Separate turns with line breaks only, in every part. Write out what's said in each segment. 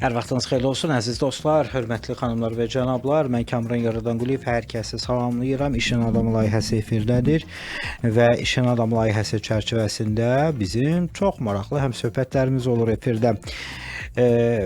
Hər vaxtınız xeyirli olsun, əziz dostlar, hörmətli xanımlar və cənablar. Mən Kamran Yaradanquliyev, hər kəsi salamlayıram. İşin Adamı layihəsi efirdədir və İşin Adamı layihəsi çərçivəsində bizim çox maraqlı həmsöhbətlərimiz olur efirdə.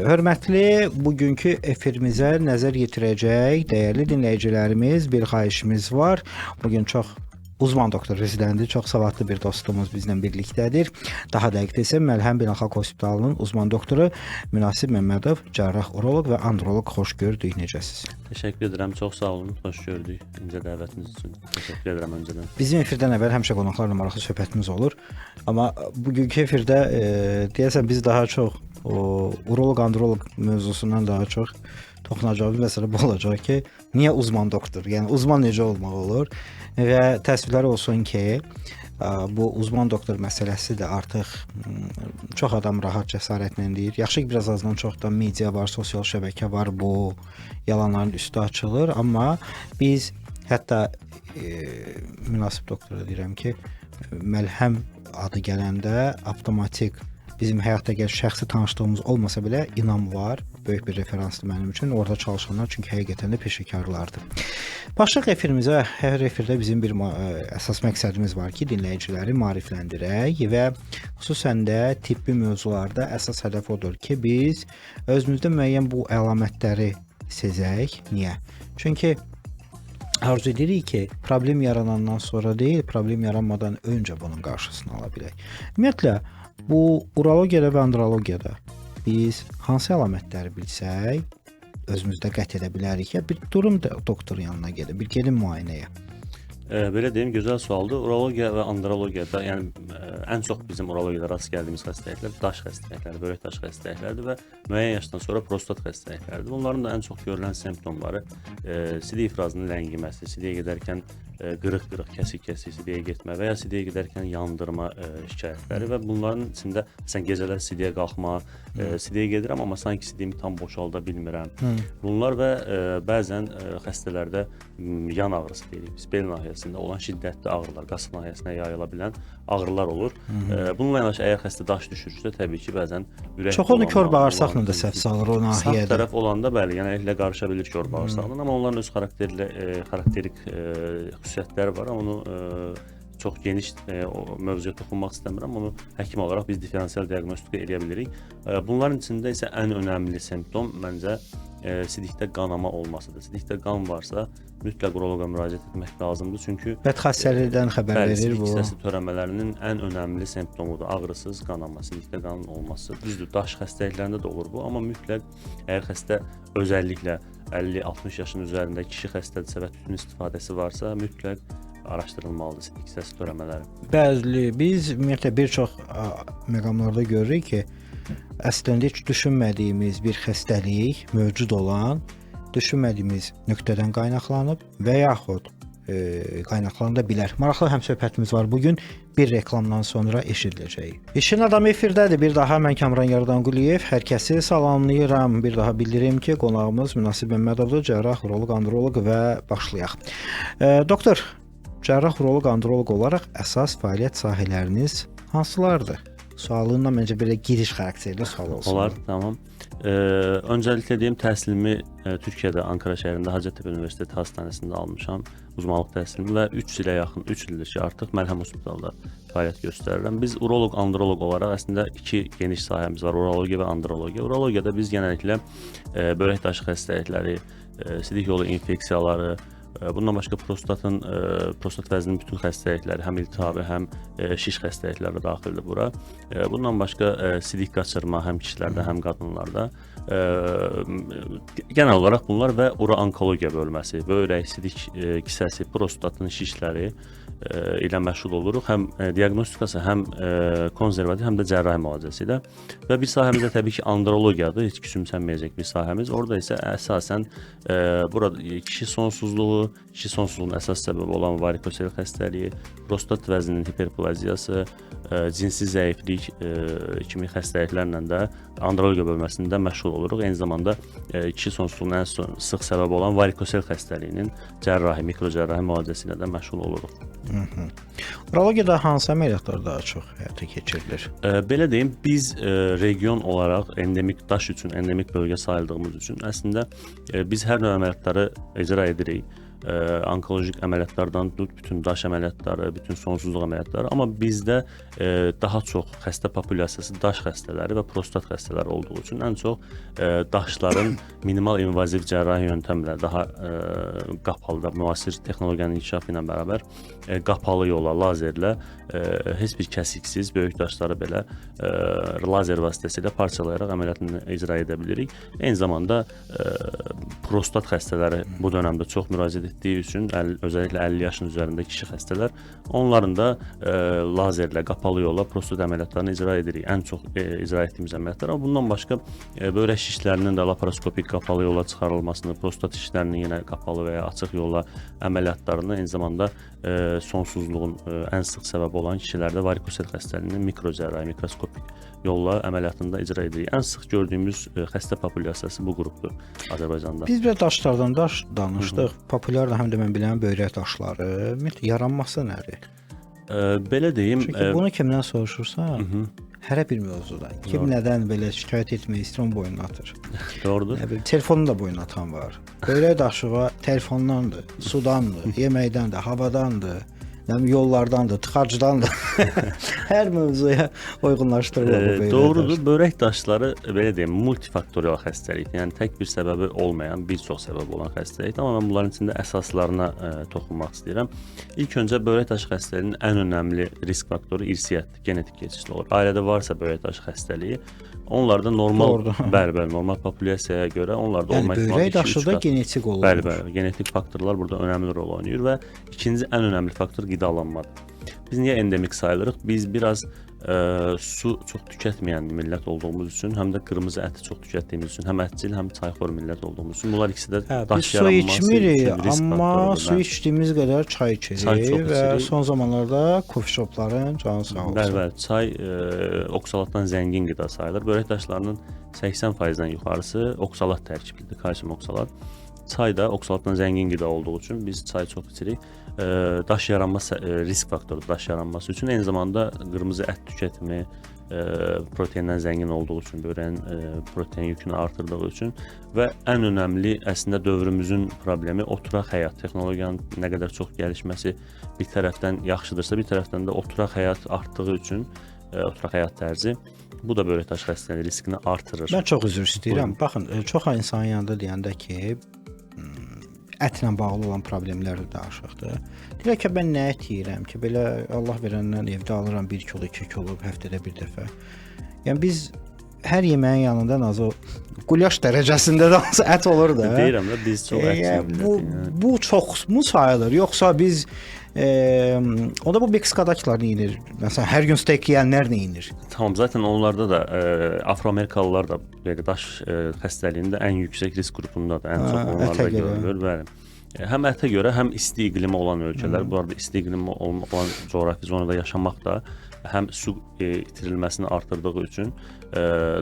Hörmətli, bugünkü efirimizə nəzər yetirəcək dəyərli dinləyicilərimiz, bir xahişimiz var. Bugün çox uzman doktor rezidenti, çox savadlı bir dostumuz bizlə birlikdədir. Daha dəqiq desəm, Məlhəm Beynəlxalq Hospitalının uzman doktoru Münasib Məmmədov, cərrah uroloq və androloq, xoş gördük. Necəsiz?
Təşəkkür edirəm, çox sağ olun, xoş gördük. İncə dəvətiniz üçün təşəkkür edirəm öncədən.
Bizim efirdən əvvəl həmişə qonaqlarla maraqlı söhbətimiz olur. Amma bugünkü efirdə deyəsən biz daha çox uroloq, androloq mövzusundan daha çox toxunacağımız məsələ bu olacaq ki, niyə uzman doktor? Yəni uzman necə olmaq olur? Və təəssüflər olsun ki, bu uzman doktor məsələsi də artıq çox adam rahat cəsarətlə deyir. Yaxşı ki, biraz azdan çoxdan media var, sosial şəbəkə var, bu yalanların üstü açılır. Amma biz hətta münasib doktora deyirəm ki, Məlhəm adı gələndə avtomatik bizim həyatda şəxsi tanışdığımız olmasa belə inam var. Böyük bir referansdır mənim üçün. Orada çalışanlar çünki həqiqətən də peşəkarlardır. Başlıq efirimizə, hər efirdə bizim bir əsas məqsədimiz var ki, dinləyiciləri maarifləndirək və xüsusən də tibbi mövzularda əsas hədəf odur ki, biz özümüzdə müəyyən bu əlamətləri sezək. Niyə? Çünki arzu edirik ki, problem yaranandan sonra deyil, problem yaranmadan öncə bunun qarşısını ala bilək. Ümumiyyətlə, bu urologiyada və andrologiyada biz hansı əlamətləri bilsək, özümüzdə qət edə bilərik ya, bir durum da doktor yanına gedin, bir gedin müayinəyə.
Belə deyim, gözəl sualdır. Urologiya və andrologiyada, yəni ən çox bizim urologiyada rast gəldiyimiz xəstəliklər daş xəstəlikləri, böyük daş xəstəliklərdir və müəyyən yaşdan sonra prostat xəstəliklərdir. Bunların da ən çox görülən simptomları sidik ifrazının ləngiməsi, sidiyə gedərkən qırıq-qırıq, kəsik-kəsik sidiyə getmə və ya sidiyə gedərkən yandırma şikayətləri və bunların içində məsələn gecələr sidiyə qalxma, sidiyə gedirəm amma sanki sidiyimi tam boşalda bilmirəm. Bunlar və bəzən xəstələrdə yan ağrısı deyirik biz, bel nahiyəsində olan şiddətli ağrılar, qasıq nahiyəsinə yayıla bilən ağrılar olur. Bununla yanaşı əgər xəstə daş düşürsə, təbii ki, bəzən ürək
çox onu kör bağırsaqla da səhv salır o nahiyədə.
Sağ tərəf olanda bəli, genəlliklə qarışa bilir kör bağırsaqla, amma onların öz xarakterik xüsusiyyətləri var. Onu çox geniş mövzuya toxunmaq istəmirəm. Onu həkim olaraq biz diferensial diaqnostika edə bilirik. Bunların içində isə ən önəmli simptom məncə sidikdə qanama olmasıdır. Sidikdə qan varsa mütləq uroloqa müraciət etmək lazımdır. Çünki
bədxassəlikdən xəbər verir
sidik
bu.
hissəsi törəmələrinin ən önəmli simptomudur. Ağrısız qanama, sidikdə qanın olması. Düzdür, daş xəstəliklərində də olur bu, amma mütləq əgər xəstə özəlliklə 50-60 yaşın üzərində kişi xəstədirsə və tütün istifadəsi varsa, mütləq araşdırılmalıdır sidik hissəsi törəmələri.
Bəli, biz ümumiyyətlə bir çox məqamlarda görürük ki, əslində heç düşünmədiyimiz bir xəstəlik mövcud olan, düşünmədiyimiz nöqtədən qaynaqlanıb və yaxud qaynaqlana bilər. Maraqlı həmsöhbətimiz var bugün. Bir reklamdan sonra eşidiləcək. İşin Adamı efirdədir. Bir daha mən Kamran Yaradanquliyev. Hər kəsi salamlayıram. Bir daha bildirim ki, qonağımız Münasib Məmmədovdur, cərrah, uroloq, androloq və başlayaq. Doktor, cərrah, uroloq, androloq olaraq əsas fəaliyyət sahələriniz hansılardır? Sualından məncə belə giriş xarakterli sual olsun.
Olar, tamam. Öncəliklə deyim, təhsilimi Türkiyədə, Ankara şəhərində Hacettepe Universiteti Hastanəsində almışam, uzmanlıq təhsilimi və 3 ilə yaxın, 3 ildir ki, artıq Məlhəm Hospitalda fəaliyyət göstərirəm. Biz uroloq, androloq olaraq əslində iki geniş sahəmiz var, urologiya və andrologiya. Urologiyada biz genəlliklə böyrək daşı xəstəlikləri, sidik yolu infeksiyaları, bundan başqa prostat vəzninin bütün xəstəlikləri, həm iltihabi, həm şiş xəstəlikləri daxildir bura. Bundan başqa sidik qaçırma həm kişilərdə, həm qadınlarda. Genel olaraq bunlar və uro-onkologiya bölməsi, böyrək, sidik kisəsi, prostatın şişləri ilə məşğul oluruq. Həm diaqnostikası, həm konservativ, həm də cərrahi müalicəsi ilə. Və bir sahəmiz də təbii ki, andrologiyadır, heç küçümsənməyəcək bir sahəmiz. Orada isə əsasən burada kişi sonsuzluğu, kişi sonsuzluğunun əsas səbəbi olan varikosel xəstəliyi, prostat vəzninin hiperplaziyası, cinsi zəiflik kimi xəstəliklərlə də andrologiya bölməsində məşğul oluruq. Eyni zamanda kişi sonsuzluğunun ən sıx səbəbi olan varikosel xəstəliyinin cərrahi, mikrocərrahi müalicəsi ilə də məşğul oluruq.
Urologiyada hansı əməliyyatlar daha çox həyata keçirilir?
Belə deyim, biz region olaraq endemik daş üçün, endemik bölgə sayıldığımız üçün əslində biz hər növ əməliyyatları icra edirik. Onkolojik əməliyyatlardan tut, bütün daş əməliyyatları, bütün sonsuzluq əməliyyatları, amma bizdə daha çox xəstə populyasiyası daş xəstələri və prostat xəstələri olduğu üçün ən çox daşların minimal invaziv cərrahi yöntəmlə daha qapalı, müasir texnologiyanın inkişafı ilə bərabər qapalı yola, lazerlə heç bir kəsiksiz böyük daşları belə lazer vasitəsilə parçalayaraq əməliyyatını icra edə bilirik. Eyni zamanda prostat xəstələri bu dövrdə çox müraciət etdiyi üçün, özəlliklə 50 yaşın üzərində kişi xəstələr, onların da lazerlə, qapalı yolla prostat əməliyyatlarını icra edirik. Ən çox icra etdiyimiz əməliyyatlar. Amma bundan başqa böyrək şişlərinin də laparoskopik qapalı yolla çıxarılmasını, prostat şişlərinin yenə qapalı və ya açıq yolla əməliyyatlarını, eyni zamanda sonsuzluğun ən sıx səbəbi olan kişilərdə varikosel xəstəliyinin mikrocərrahi, mikroskopik yolla əməliyyatında icra edirik. Ən sıx gördüyümüz xəstə populyasiyası bu qrupdur Azərbaycanda.
Biz bir daşlardan danışdıq. Populyar da həm də mən bilən böyrək daşları. Yaranması nədir?
Belə deyim.
Çünki bunu kimdən soruşursan, hərə bir mövzuda. Kim nədən belə şikayət etmək istəyir, onun boynunu atır.
Doğrudur.
Telefonu da boynuna atan var. Böyrək daşığı telefondandır, sudandır, yeməkdəndir, havadandır. Yollardandır, tıxacdandır. Hər mövzuya uyğunlaşdırılır bu böyrək
Doğrudur.
daşı.
Böyrək daşları belə deyim, multifaktorial xəstəlikdir. Yəni tək bir səbəbi olmayan, bir çox səbəbi olan xəstəlikdir. Amma mən bunların içində əsaslarına toxunmaq istəyirəm. İlk öncə böyrək daşı xəstəliyinin ən önəmli risk faktoru irsiyyətdir, genetik keçişli olur. Ailədə varsa böyrək daşı xəstəliyi, onlarda normal, bəli, normal populyasiyaya görə onlarda olma ehtimalı 2-3 qat.
Böyrək daşı da genetik olur.
Bəli, genetik faktorlar burada önəmli rol oynayır və ikinci ən önəmli faktor qidalanmadır. Biz niyə endemik sayılırıq? Biz biraz su çox tükətməyən millət olduğumuz üçün, həm də qırmızı əti çox tükətdiyimiz üçün, həm ətçil, həm çayxor millət olduğumuz üçün bunlar ikisi də daş
su
yaranması
içmirik,
üçün risk
amma
faktorudur.
su içdiyimiz qədər çay içirik və son zamanlarda kofe shopların canı sağ olsun.
Bəli, çay oksalatdan zəngin qida sayılır. Böyrək daşlarının 80%-dən yuxarısı oksalat tərkiblidir, kalsium oksalat. Çay da oksalatdan zəngin qida olduğu üçün biz çay çox içirik. Daş yaranması risk faktorudur daş yaranması üçün. Eyni zamanda qırmızı ət tükətimi proteindən zəngin olduğu üçün, böyrəyin protein yükünü artırdığı üçün və ən önəmli əslində dövrümüzün problemi oturaq həyat. Texnologiyanın nə qədər çox gəlişməsi bir tərəfdən yaxşıdırsa, bir tərəfdən də oturaq həyat artdığı üçün, oturaq həyat tərzi bu da böyrək daşı xəstəliyi riskini artırır.
Mən çox üzr istəyirəm. Baxın, çox insanın yanında deyəndə ki, ətlə bağlı olan problemlər də danışıqdır. Deyirlər ki, mən nə ət yeyirəm ki, belə Allah verəndən evdə alıram 1 kilo, 2 kilo həftədə bir dəfə. Yəni biz hər yeməyin yanında nazı qulyaş dərəcəsində də ət olur da.
Deyirəm də biz çox ət yeyirik.
Bu çox mu sayılır? Yoxsa biz onda bu Meksikadakılar nə edir? Məsələn, hər gün steak yeyənlər nə edir?
Tamam, zaten onlarda da Afroamerikalılar da belə daş xəstəliyində ən yüksək risk qrupundadır. Ən çox onlarda görülür, bəli. Həm ətə görə, həm isti iqlimi olan ölkələr, bu arada isti iqlimi olan coğrafi zonada yaşamaq da həm su itirilməsini artırdığı üçün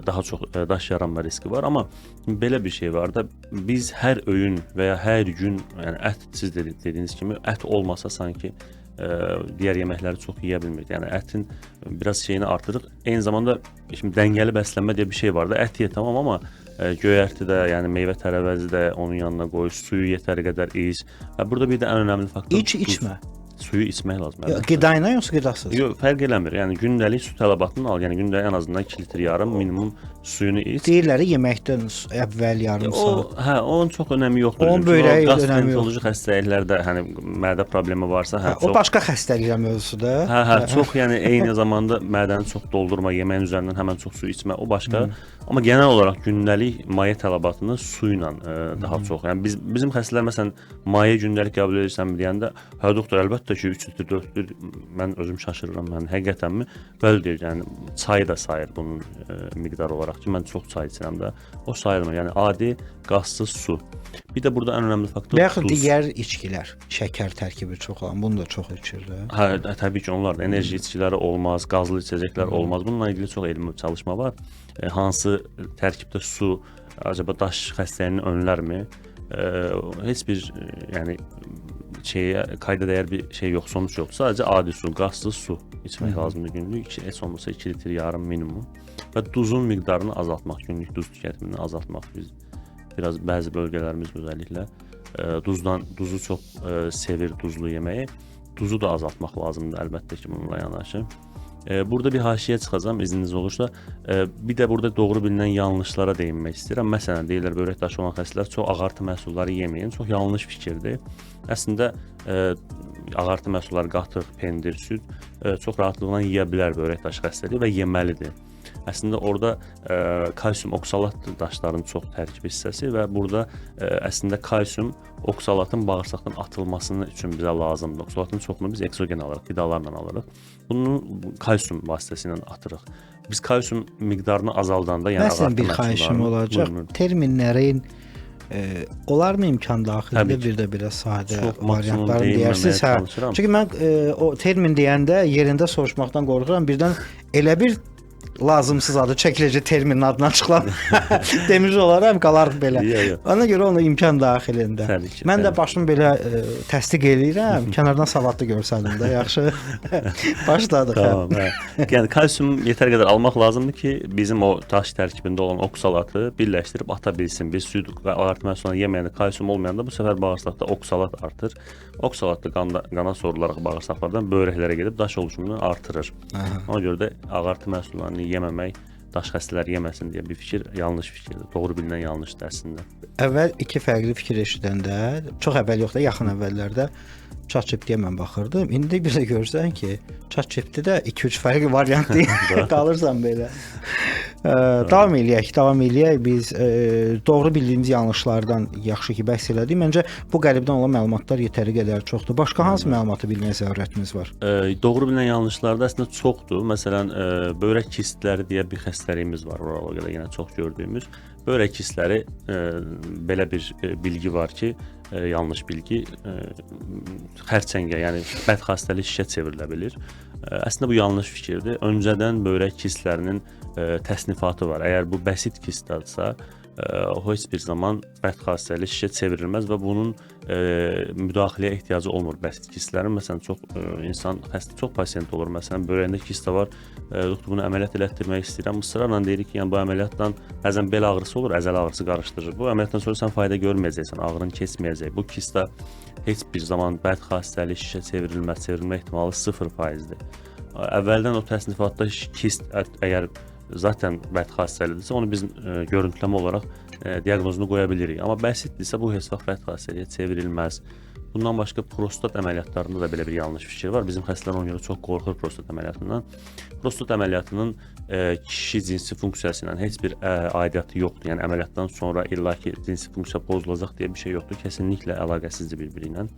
daha çox daş yaranma riski var. Amma belə bir şey var da, biz hər öğün və ya hər gün, yəni ət, siz dediyiniz kimi, ət olmasa sanki digər yeməkləri çox yeyə bilmirik. Yəni ətin biraz şeyini artırıq. Eyni zamanda şimdi dəngəli bəslənmə deyə bir şey var da, ət ye tamam, amma göyərti də, yəni meyvə tərəvəzi də onun yanına qoy, suyu yetəri qədər iç. Burada bir də ən önəmli faktor
İçmə.
Suyu içmək lazım.
Qida ilə yoxsa qidasız?
Yox, fərq eləmir. Yəni gündəlik su tələbatını al. Yəni gündəlik ən azından 2 litr yarım minimum suyunu iç.
Deyirlər yeməkdən əvvəl yarım saat.
Onun çox önəmi yoxdur.
Onun böyrək önəmi yoxdur.
Gastroenteroloji xəstəliklərdə, yəni mədə problemi varsa,
o başqa xəstəliklər mövzusudur.
Çox, yəni eyni zamanda mədəni çox doldurma, yeməyin üzərindən həmən çox su içmə, o başqa. Amma genel olaraq gündəlik maye tələbatını su ilə daha çox. Yəni bizim xəstələr məsələn maye gündəlik qəbul edirsən deyəndə, hə doktor, əlbəttə Əlbəttə ki, 3-dür, 4-dür. Mən özüm şaşırıram. Mən həqiqətənmi? Belə deyir, yəni çayı da sayır bunun miqdar olaraq ki, mən çox çay içirəm də. O sayılmır. Yəni adi qazsız su. Bir də burada ən önəmli faktor
Və yaxud
duz.
digər içkilər, şəkər tərkibi çox olan, bunu da çox içir də.
Hə, təbii ki, onlar da enerji içkiləri olmaz, qazlı içəcəklər olmaz. Bununla ilgili çox elmi çalışma var. Hansı tərkibdə su acaba daş xəstəliyini önlərmi? Heç bir yəni qayda dəyər bir şey yox, sonuç yox. Sadəcə adi su, qazsız su içmək lazımdır günlük. Heç olmasa 2 litr yarım minimum. Və duzun miqdarını azaltmaq, günlük duz tüketimini azaltmaq. Biz biraz bəzi bölgələrimiz özəlliklə duzu çox sevir, duzlu yeməyi. Duzu da azaltmaq lazımdır əlbəttə ki, bununla yanaşı. Burada bir haşiyə çıxacağam izniniz olursa. Bir də burada doğru bilinən yanlışlara değinmək istəyirəm. Məsələn, deyirlər börək daşı olan xəstələr çox ağartı məhsulları yeməyin. Çox yanlış fikirdir. Əslində ağartı məhsulları qatıq, pendir, süd çox rahatlıqla yeyə bilər börək daşı xəstəliyi və yeməlidir. Əslində orada kalsium oksalat daşların çox tərkib hissəsi və burada əslində kalsium oksalatın bağırsaqdan atılmasının üçün bizə lazımdır. Oksalatın çoxunu biz eksogen alırıq, qidalarla alırıq. Bunu kalsium vasitəsilə atırıq. Biz kalsium miqdarını azaldanda, yəni
Məsələn, bir xahişim olacaq. Terminlərin olarmı imkan daxilində bir də biraz sadə variantlarını deyirsiniz? Hə. Çünki mən o termin deyəndə yerində soruşmaqdan qorxuram. Birdən elə bir lazımsız adı çəkiləcək terminin adını açıqlam demiş olaram, qalarıq belə. Ona görə onu imkan daxilində. Mən də başımı belə təsdiq eləyirəm, kənardan savadlı görsənim də, yaxşı. Başladıq.
Tamam, hə. Yəni kalsium yetər qədər almaq lazımdır ki, bizim o daş tərkibində olan oksalatı birləşdirib ata bilsin. Biz süd ağartı məhsullarını yeməyəndə kalsium olmayanda bu səfər bağırsaqda oksalat artır. Oksalat da qana sorularaq bağırsaqlardan böbrəklərə gedib daş oluşumunu artırır. Ona görə də ağartı məhsullarını yeməmək, daş xəstələri yeməsin deyə bir fikir yanlış fikirdir. Doğru bilinən yanlışdır əslində.
Əvvəl iki fərqli fikir eşidəndə, çox əvvəl yox da, yaxın əvvəllərdə ChatGPT-yə mən baxırdım. İndi bir də görsən ki, ChatGPT-də 2-3 fərqli variant deyil, qalırsan belə. Davam eləyək. Biz doğru bildiyimiz yanlışlardan yaxşı ki bəhs elədik. Məncə bu qəlibdən olan məlumatlar yetəri qədər çoxdur. Başqa hansı məlumatı bilməyə zərurətimiz var?
Doğru bilinən yanlışlarda əslində çoxdur. Məsələn, börək kistləri deyə bir xəstəliyimiz var urologiyada, yenə çox gördüyümüz. Börək kistləri belə bir bilgi var ki, yanlış bilgi, xərçəngə, yəni bədxastəli şişə çevrilə bilir. Əslində bu yanlış fikirdir. Öncədən börək kistlərinin təsnifatı var. Əgər bu bəsit kistdadsa, o heç bir zaman bədxastəli şişə çevrilməz və bunun müdaxiləyə ehtiyacı olmur bəsit kistlərin. Məsələn, çox pasiyent olur. Məsələn, börəyində kista var, doktor bunu əməliyyat elətdirmək istəyirəm. Israrla deyirik ki, yəni bu əməliyyatdan bəzən bel ağrısı olur, əzəl ağrısı qarışdırır. Bu əməliyyatdan sonra sən fayda görməyəcəksən, ağrın keçməyəcək. Bu kista heç bir zaman bədxastəli şişə çevrilmə ehtimalı 0%-dir. Əvvəldən o təsnifatda kist əgər zaten bədxastəlidirsə, onu biz görüntüləmə olaraq diaqnozunu qoya bilirik. Amma bəsitdirsə bu heç vaxt bədxastəliyə çevrilməz. Bundan başqa prostat əməliyyatlarında da belə bir yanlış fikir var. Bizim xəstələr ona görə çox qorxur prostat əməliyyatından. Prostat əməliyyatının kişi cinsi funksiyası ilə heç bir aidiyyatı yoxdur. Yəni əməliyyatdan sonra illaki cinsi funksiya pozulacaq deyə bir şey yoxdur. Kesinliklə əlaqəsizdir bir-biri ilə.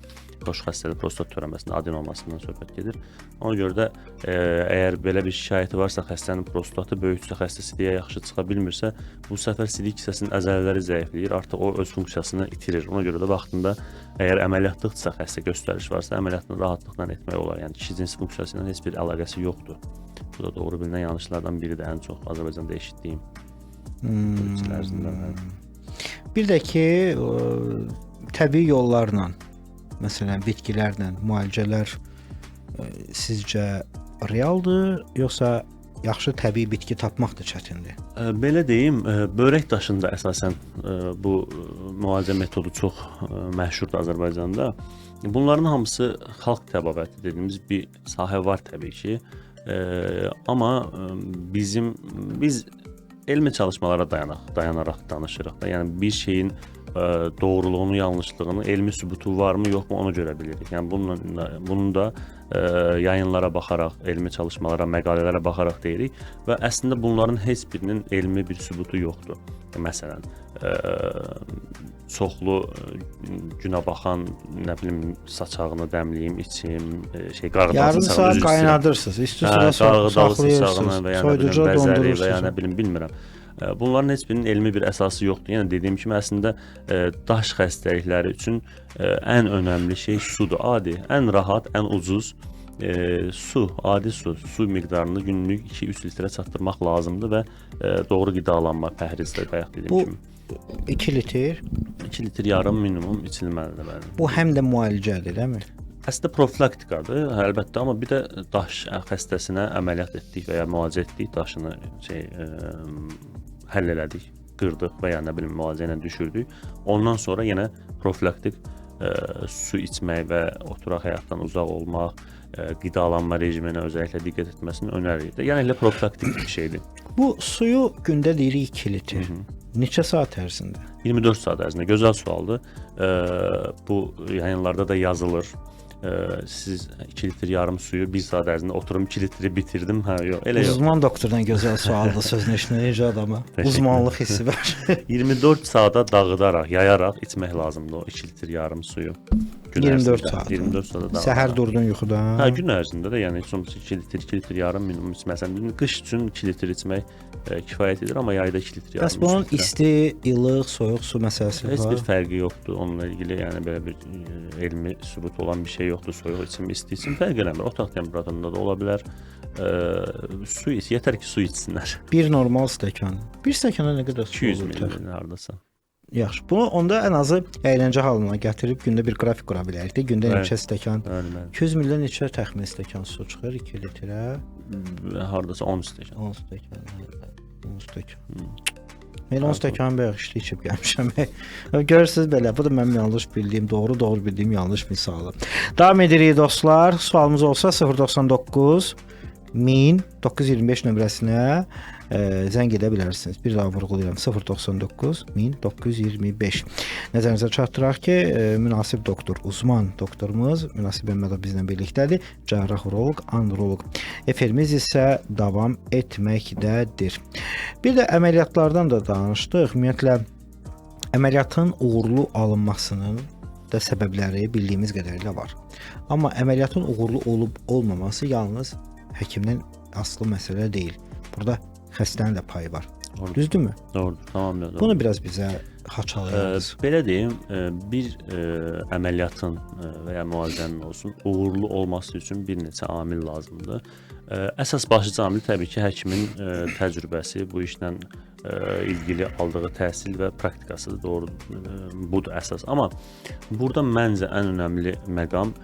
Xoş xəstəlik prostat törəməsində adenomasından söhbət gedir. Ona görə də əgər belə bir şikayəti varsa, xəstənin prostatı böyüksə, xəstəsi deyə yaxşı çıxa bilmirsə, bu səfər sidik kisəsinin əzələləri zəifləyir, artıq o öz funksiyasını itirir. Ona görə də vaxtında əgər əməliyyatlıqsa, xəstə göstəriş varsa, əməliyyatını rahatlıqla etmək olar. Yəni kişi cinsi funksiyası ilə heç bir əlaqəsi yoxdur. Bu da doğru bilinən yanlışlardan biridir, ən çox Azərbaycanda eşitdiyim.
Bir də ki, təbii yollarla, məsələn, bitkilərlə müalicələr sizcə realdır, yoxsa yaxşı təbii bitki tapmaq da çətindir?
Belə deyim, börək daşında əsasən bu müalicə metodu çox məşhurdur Azərbaycanda. Bunların hamısı xalq təbabəti dediyimiz bir sahə var təbii ki. Amma biz elmi çalışmalara dayanaraq danışırıq da. Yəni bir şeyin doğruluğunu, yanlışlığını, elmi sübutu varmı, yoxmu onu görə bilirik. Yəni bunun da yayınlara baxaraq, elmi çalışmalara, məqalələrə baxaraq deyirik və əslində bunların heç birinin elmi bir sübutu yoxdur. Məsələn, çoxlu günə baxan, nə bilim, saçağını dəmləyim, içim, qarğıdalı
Yarım
saçağını
saat
üzr istəyirəm.
qaynadırsınız. İsti suda
Qarğıdalı
saxlayırsınız.
saçağını və ya nə bilim,
Soyuducuda
bəzəri və ya
dondurursunuz.
nə bilim, bilmirəm. Bunların heç birinin elmi bir əsası yoxdur. Yəni dediyim kimi əslində daş xəstəlikləri üçün ən önəmli şey sudur. Adi, ən rahat, ən ucuz su, adi su miqdarını günlük 2-3 litrə çatdırmaq lazımdır və doğru qidalanma, pəhrizlə bayaq dediyim kimi.
2 litr.
2 litr yarım minimum içilməlidir bəli.
Bu həm də müalicədir, deyilmi?
Əslində profilaktikadır, əlbəttə, amma bir də daş xəstəsinə əməliyyat etdik və ya müalicə etdik, daşını həll elədik, qırdıq və ya nə bilim müalicə ilə düşürdük. Ondan sonra yenə profilaktik su içmək və oturaq həyatdan uzaq olmaq, qidalanma rejiminə özəlliklə diqqət etməsini önəririk. Yəni elə profilaktik bir şeydir.
Bu suyu gündə deyirik 2 litr. Neçə saat ərzində?
24 saat ərzində. Gözəl sualdır. Bu yayınlarda da yazılır. Siz 2 litr yarım suyu 1 saat ərzində oturum 2 litri bitirdim. Hə, yox, elə yox.
Uzman doktordan gözəl sualdır sözünü eşitməyəcək adama. Uzmanlıq hissi var.
24 saata dağıdaraq, yayaraq içmək lazımdır o 2 litr yarım suyu.
24 saat.
24 saata dağıdaraq.
Səhər durdun yuxudan.
Hə, gün ərzində də yəni sonuçta 2 litr yarım minimum içməsən, qış üçün 2 litr içmək kifayət edir, amma yayda 2 litr yarım.
Bəs bunun isti, ilıq, soyuq su məsələsi var?
Heç bir fərqi yoxdur. Onunla ilgili yəni belə bir elmi sübut olan bir şey yoxdur. Soyuq içim, isti içim fərq eləmir. Otaq temperaturunda da ola bilər. Su iç, yetər ki su içsinlər.
Bir normal stəkan. Bir stəkana nə qədər su
200
olur?
ml hardasa.
Yaxşı. Bunu onda ən azı əyləncə halına gətirib gündə bir qrafik qura bilərik də. Gündə neçə stəkan?
Bəli.
200 ml neçə təxmin stəkan su çıxır 2 litrə?
Hardasa 10 stəkan.
10 stəkan. 10 stəkan. Mən 10 stəkan bayaq işli içib gəlmişəm. Görürsüz belə, bu da mənim yanlış bildiyim, doğru bildiyim yanlış misalı. Davam edirik dostlar. Sualımız olsa 099 1925 nömrəsinə zəng edə bilərsiniz. Bir daha vurğulayıram. 099 1925. Nəzərinizə çatdıraq ki, münasib doktor, uzman doktorumuz Münasib Məmmədov bizlə birlikdədir. Cərrah uroloq, androloq. Efirimiz isə davam etməkdədir. Bir də əməliyyatlardan da danışdıq. Ümumiyyətlə əməliyyatın uğurlu alınmasının da səbəbləri bildiyimiz qədərilə var. Amma əməliyyatın uğurlu olub olmaması yalnız həkimdən asılı məsələ deyil. Burada xəstənin də payı var. Düzdürmü?
Doğrudur, tamamilə doğrudur.
Bunu biraz bizə haçalayırız.
Belə deyim, bir əməliyyatın və ya müalicənin olsun uğurlu olması üçün bir neçə amil lazımdır. Əsas başlıca amil təbii ki, həkimin təcrübəsi, bu işlə ilgili aldığı təhsil və praktikasıdır. Doğru, budur əsas. Amma burada məncə ən önəmli məqam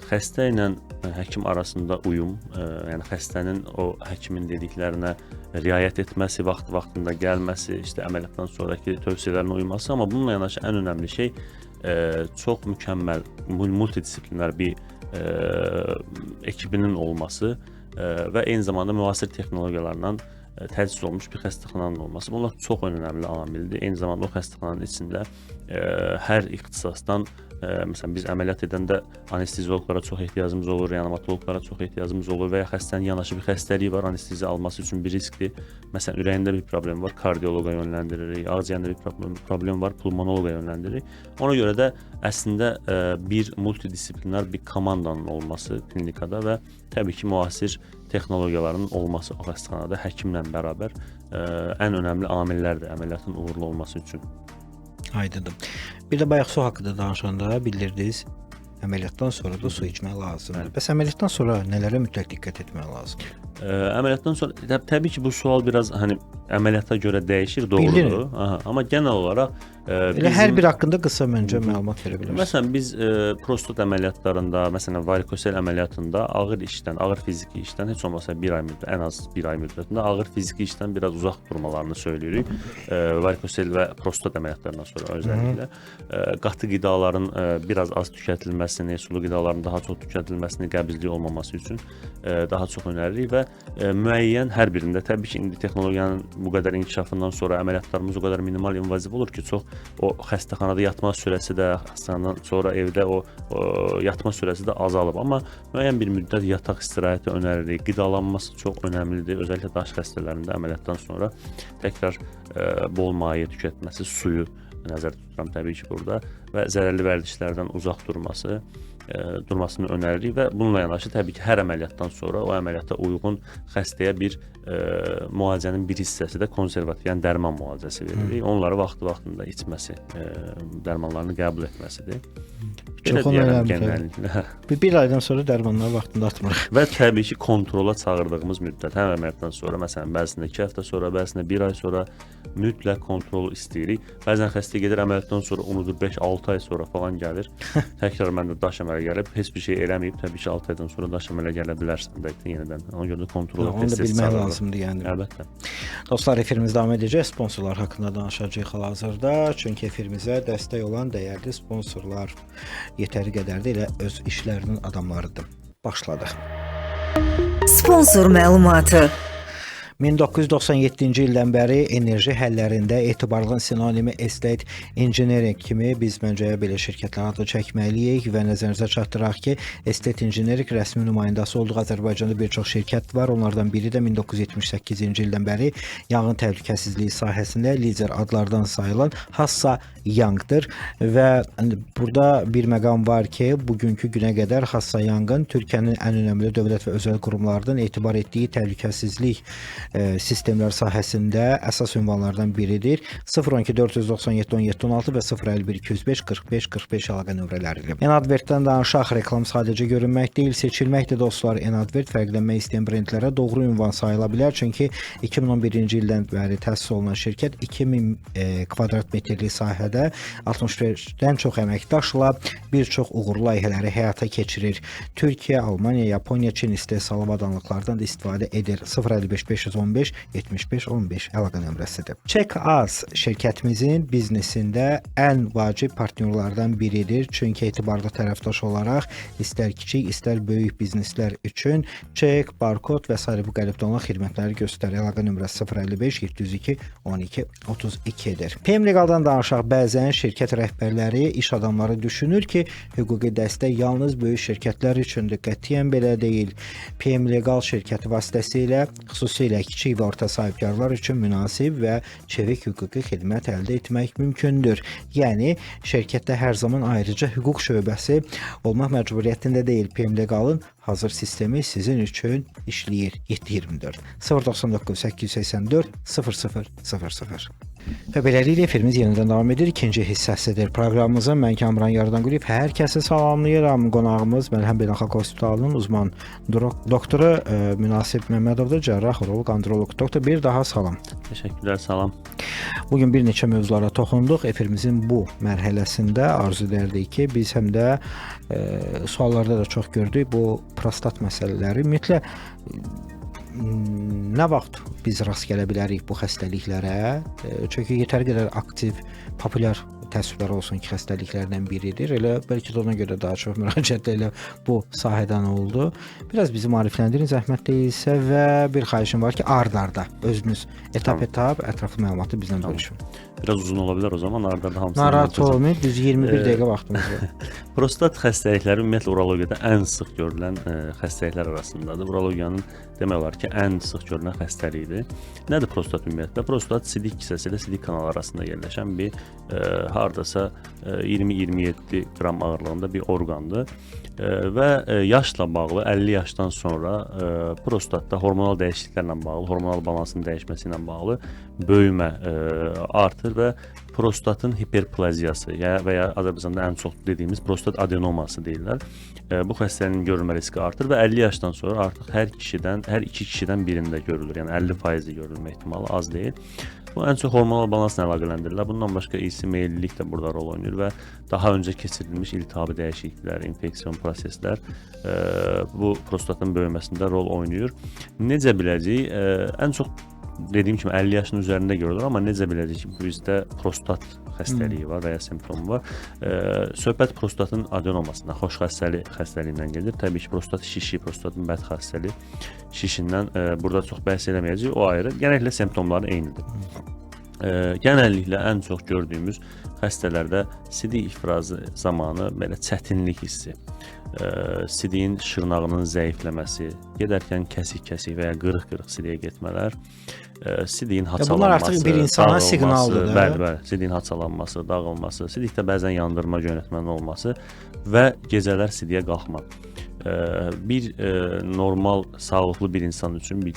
xəstə ilə həkim arasında uyum, yəni xəstənin o həkimin dediklərinə riayət etməsi, vaxtında gəlməsi, işte əməliyyatdan sonraki tövsiyələrinə uyması, amma bununla yanaşı ən önəmli şey çox mükəmməl, multidisipliner bir ekibinin olması və eyni zamanda müasir texnologiyalarla təchiz olunmuş bir xəstəxananın olması. Bunlar çox önəmli amildir. Eyni zamanda o xəstəxananın içində hər ixtisasdan, məsələn biz əməliyyat edəndə anestezioloqlara çox ehtiyacımız olur, reanimatoloqlara çox ehtiyacımız olur və ya xəstənin yanaşı bir xəstəliyi var, anestezi alması üçün bir riskdir. Məsələn ürəyində bir problem var, kardioloqa yönləndiririk, ağciyərində bir problem var, pulmonoloqa yönləndiririk. Ona görə də əslində bir multidisiplinar bir komandanın olması klinikada və təbii ki, müasir texnologiyaların olması o xəstəxanada həkimlə bərabər ən önəmli amillərdir əməliyyatın uğurlu olması üçün.
Aydındır. Bir də bayaq su haqqında danışanda bildirdiniz, əməliyyatdan sonra da su içmək lazımdır. Bəs əməliyyatdan sonra nələrə mütləq diqqət etmək lazımdır?
Əməliyyatdan sonra təbii ki, bu sual biraz hani əməliyyata görə dəyişir, doğrudur. Aha, amma genel olaraq
elə hər bir haqqında qısa məncə məlumat verə bilərsiniz.
Məsələn biz prostat əməliyyatlarında, məsələn varikosel əməliyyatında ağır işdən, ağır fiziki işdən heç olmasa bir ay müddət, ən az bir ay müddətində ağır fiziki işdən biraz uzaq durmalarını söyləyirik. Varikosel və prostat əməliyyatlarından sonra özəlliklə qatı qidaların biraz az tükətilməsini, sulu qidaların daha çox tükətilməsini, qəbizlik olmaması üçün daha çox önəririk və müəyyən hər birində təbii ki, indi texnologiyanın bu qədər inkişafından sonra əməliyyatlarımız o qədər minimal invaziv olur ki, çox o xəstəxanada yatma sürəsi də, xəstəxanadan sonra evdə o yatma sürəsi də azalıb. Amma müəyyən bir müddət yataq istirahəti önəririk. Qidalanması çox önəmlidir. Özəlliklə daş xəstələrində əməliyyatdan sonra təkrar bol maye tükətməsi, suyu nəzərdə tuturam təbii ki burada və zərərli vərdişlərdən uzaq durmasını önəririk və bununla yanaşı təbii ki hər əməliyyatdan sonra o əməliyyata uyğun xəstəyə bir müalicənin bir hissəsi də konservativ, yəni dərman müalicəsi veririk. Onları vaxtında içməsi, dərmanlarını qəbul etməsidir.
Çox önəmlidir. Bir aydan sonra dərmanları vaxtında atmırıq.
Və təbii ki kontrola çağırdığımız müddət, hər əməliyyatdan sonra, məsələn, bəzisində 2 həftə sonra, bəzisində 1 ay sonra mütləq kontrol istəyirik. Bəzən xəstə gedir əməliyyatdan sonra unudur, 5-6 ay sonra falan gəlir. Təkrar məndə daş əmələ gəlib, heç bir şey eləməyib. Təbii ki 6 aydan sonra daş əmələ gələ bilərsən də yenidən. Ona görə də kontrola
tez-tez çağırılır. Onu da bilmək lazımdır yəni.
Əlbəttə.
Dostlar, efirimiz davam edəcək. Sponsorlar haqqında danışacağıq hal-hazırda. Çünki efirimizə dəstək olan dəyərli sponsorlar yetəri qədər də elə öz işlərinin adamlarıdır. Başladıq.
Sponsor məlumatı.
1997-ci ildən bəri enerji həllərində etibarlı sinonimi Estate Engineering kimi biz məncə belə şirkətlər adı çəkməliyik və nəzərinizə çatdıraq ki, Estate Engineering rəsmi nümayəndəsi olduğu Azərbaycanda bir çox şirkət var. Onlardan biri də 1978-ci ildən bəri yanğın təhlükəsizliyi sahəsində lider adlardan sayılan Hassa Young'dır və burada bir məqam var ki, bugünkü günə qədər Hassa Young'ın Türkiyənin ən önəmli dövlət və özəl qurumlardan etibar etdiyi təhlükəsizlik sistemlər sahəsində əsas ünvanlardan biridir. 012 497 17 16 və 051 205 45 45 əlaqə nömrələridir. Enadvertdən danışaq, reklam sadəcə görünmək deyil, seçilməkdir dostlar. Enadvert fərqlənmək istəyən brendlərə doğru ünvan sayıla bilər. Çünki 2011-ci ildən bəri təsis olunan şirkət 2000 kvadrat metrlik sahədə 65-dən çox əməkdaşla bir çox uğurlu layihələri həyata keçirir. Türkiyə, Almaniya, Yaponiya, Çin istehsal avadanlıqlardan da istifadə edir. 055 515 75 15 əlaqə nömrəsidir. CheckUs şirkətimizin biznesində ən vacib partnyorlardan biridir. Çünki etibarlı tərəfdaş olaraq istər kiçik, istər böyük bizneslər üçün çek, barkod və sair bu qəlibdə olan xidmətləri göstərir. Əlaqə nömrəsi 055 702 12 32-dir. PM Legaldan danışaq. Bəzən şirkət rəhbərləri, iş adamları düşünür ki, hüquqi dəstək yalnız böyük şirkətlər üçündür. Qətiyyən belə deyil. PM Legal şirkəti vasitəsilə xüsusilə kiçik və orta sahibkarlar üçün münasib və çevik hüquqi xidmət əldə etmək mümkündür. Yəni, şirkətdə hər zaman ayrıca hüquq şöbəsi olmaq məcburiyyətində deyil. PM Legalın hazır sistemi sizin üçün işləyir. 724 099 884 0000. Və beləliklə efirimiz yenidən davam edir. İkinci hissəsidir proqramımızın. Mən Kamran Yardanquliyev. Hər kəsi salamlayıram. Qonağımız Məlhəm Beynəlxalq Hospitalının uzman doktoru Münasib Məmmədovdur, cərrah, uroloq, androloq. Doktor, bir daha salam.
Təşəkkürlər, salam.
Bugün bir neçə mövzulara toxunduq. Efirimizin bu mərhələsində arzu edərdik ki, biz həm də suallarda da çox gördük bu prostat məsələləri. Ümumiyyətlə nə vaxt biz rast gələ bilərik bu xəstəliklərə? Çünki yetəri qədər aktiv, populyar təəssüflər olsun ki, xəstəliklərdən biridir. Elə bəlkə də ona görə daha çox müraciət elə bu sahədən oldu. Biraz bizi maarifləndirin zəhmət değilsə və bir xahişim var ki, ard-arda özünüz etap-etap ətraflı məlumatı bizlə bölüşün.
Biraz uzun ola bilər o zaman, ard-arda hamısını
narahat olmayın, düz 21 dəqiqə vaxtımız var.
Prostat xəstəlikləri ümumiyyətlə urologiyada ən sıx görülən xəstəliklər arasındadır. Urologiyanın demək olar ki, ən sıx görülən xəstəliyidir. Nədir prostat ümumiyyətlə? Prostat sidik kisəsi ilə sidik kanalı arasında yerləşən bir hardasa 20-27 qram ağırlığında bir orqandır. Və yaşla bağlı 50 yaşdan sonra prostatda hormonal dəyişikliklərlə bağlı, hormonal balansın dəyişməsi ilə bağlı böyümə artır və prostatın hiperplaziyası və ya Azərbaycanda ən çox dediyimiz prostat adenoması deyirlər. Bu xəstəliyin görülmə riski artır və 50 yaşdan sonra artıq hər iki kişidən birində görülür. Yəni 50% görülmə ehtimalı az deyil. Bu ən çox hormonal balansla əlaqələndirirlər. Bundan başqa irsi meyillilik də burada rol oynayır və daha öncə keçirilmiş iltihabi dəyişikliklər, infeksiyon proseslər bu prostatın böyüməsində rol oynayır. Necə biləcəyik? Ən çox dediyim kimi 50 yaşın üzərində görülür, amma necə biləcəyik ki, bizdə prostat xəstəliyi var və ya simptomu var. Söhbət prostatın adenomasından, xoş xəstəliyindən gedir. Təbii ki, prostat şişi, prostatın bəd xəstəliyi şişindən burada çox bəhs eləməyəcəyik, o ayrı. Genəlliklə simptomları eynidir. Genəlliklə ən çox gördüyümüz xəstələrdə sidik ifrazı zamanı belə çətinlik hissi, sidiyin şırnağının zəifləməsi, gedərkən kəsik-kəsik və ya qırıq-qırıq sidiyə getmələr, sidiyin haçalanması,
bunlar artıq bir insana siqnaldır da.
Bəli, sidiyin haçalanması, dağılması, sidikdə bəzən yandırma yönətməni olması və gecələr sidiyə qalxma. Bir normal, sağlıqlı bir insan üçün bir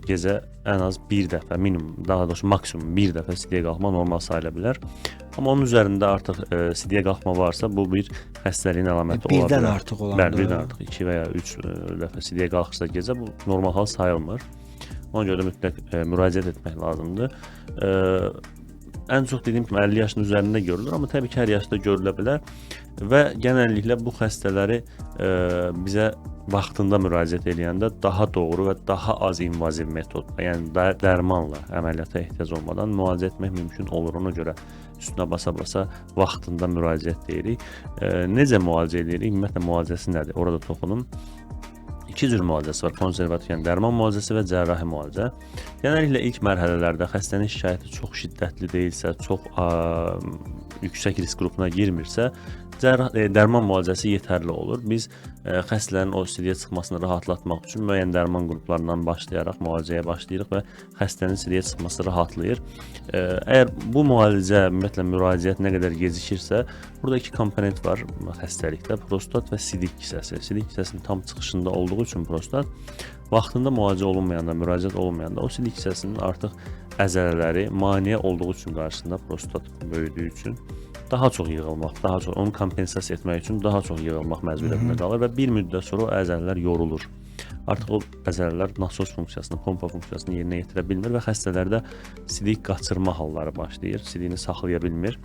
gecə ən az bir dəfə, minimum, daha doğrusu maksimum bir dəfə sidiyə qalxma normal sayıla bilər. Amma onun üzərində artıq sidiyə qalxma varsa, bu bir xəstəliyin əlaməti ola bilər.
Birdən artıq olanda.
Bəli, birdən artıq 2 və ya 3 dəfə sidiyə qalxırsa gecə, bu normal hal sayılmır. Ona görə də mütləq müraciət etmək lazımdır. Ən çox dediyim kimi 50 yaşın üzərində görülür, amma təbii ki, hər yaşda görülə bilər və genəlliklə bu xəstələri bizə vaxtında müraciət edəndə daha doğru və daha az invaziv metodla, yəni dərmanla əməliyyata ehtiyac olmadan müalicə etmək mümkün olur. Ona görə üstünə basa-basa vaxtında müraciət deyirik. Necə müalicə edirik? Ümumiyyətlə müalicəsi nədir? Orada toxunum. 2 cür müalicəsi var. Konservativ, yəni dərman müalicəsi və cərrahi müalicə. Genəlliklə ilk mərhələlərdə xəstənin şikayəti çox şiddətli deyilsə, çox yüksək risk qrupuna girmirsə, dərman müalicəsi yetərli olur. Biz xəstələrin o sidiyə çıxmasını rahatlatmaq üçün müəyyən dərman qruplarından başlayaraq müalicəyə başlayırıq və xəstənin sidiyə çıxması rahatlayır. Əgər bu müalicə, ümumiyyətlə müraciət nə qədər gecikirsə, burada 2 komponent var xəstəlikdə: prostat və sidik kisəsi. Sidik kisəsinin tam çıxışında olduğu üçün prostat vaxtında müalicə olunmayanda, müraciət olunmayanda o sidik kisəsinin artıq əzələləri maneə olduğu üçün qarşısında prostat böyüdüyü üçün daha çox yığılmaq, daha çox onu kompensasiya etmək üçün daha çox yığılmaq məcburiyyətində qalır və bir müddət sonra o əzələlər yorulur. Artıq o əzələlər nasos funksiyasını, pompa funksiyasını yerinə yetirə bilmir və xəstələrdə sidik qaçırma halları başlayır, sidiyini saxlaya bilmir.